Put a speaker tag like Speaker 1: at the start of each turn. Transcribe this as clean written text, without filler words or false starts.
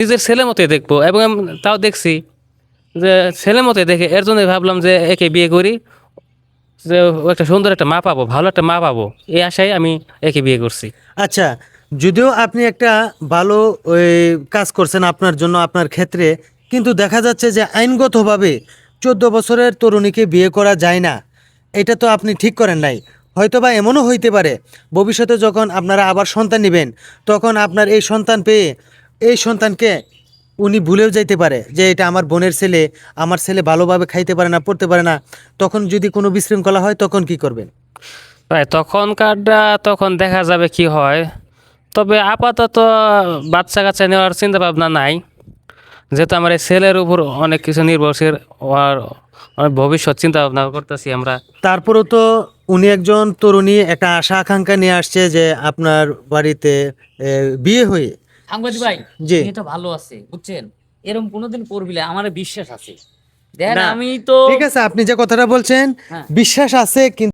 Speaker 1: নিজের ছেলে মতোই দেখবো, এবং আমি তাও দেখছি যে ছেলে মতোই দেখে, এর জন্যই ভাবলাম যে একে বিয়ে করি, যে ও একটা সুন্দর একটা মা পাবো, ভালো একটা মা পাবো, এই আশায় আমি একে বিয়ে করছি।
Speaker 2: আচ্ছা, যদিও আপনি একটা ভালো ওই কাজ করছেন আপনার জন্য, আপনার ক্ষেত্রে, কিন্তু দেখা যাচ্ছে যে আইনগতভাবে 14 বছরের তরুণীকে বিয়ে করা যায় না। এটা তো আপনি ঠিক করেন নাই। হয়তোবা এমনও হইতে পারে ভবিষ্যতে যখন আপনারা আবার সন্তান নেবেন, তখন আপনার এই সন্তান পেয়ে এই সন্তানকে উনি ভুলেও যাইতে পারে যে এটা আমার বোনের ছেলে, আমার ছেলে ভালোভাবে খাইতে পারে না, পড়তে পারে না। তখন যদি কোনো বিশৃঙ্খলা হয় তখন কি করবেন?
Speaker 1: তাই তখন দেখা যাবে কি হয়। তবে আপাতত বাচ্চা কাচ্চা নেওয়ার চিন্তা ভাবনা নাই, যেহেতু আমার এই ছেলের উপর অনেক কিছু নির্ভরশীল, আর অনেক ভবিষ্যৎ চিন্তা ভাবনা করতেছি আমরা।
Speaker 2: তারপরেও তো উনি একজন তরুণী একটা আশা আকাঙ্ক্ষা নিয়ে আসছে যে আপনার বাড়িতে বিয়ে হয়ে।
Speaker 3: সাংবাদিক ভাই,
Speaker 2: জি।
Speaker 3: মেয়েটা ভালো আছে বুঝছেন, এরকম কোনোদিন করবিলে আমার বিশ্বাস আছে। দেখেন
Speaker 2: না,
Speaker 3: আমি তো
Speaker 2: ঠিক আছে, আপনি যে কথাটা বলছেন
Speaker 3: হ্যাঁ
Speaker 2: বিশ্বাস আছে, কিন্তু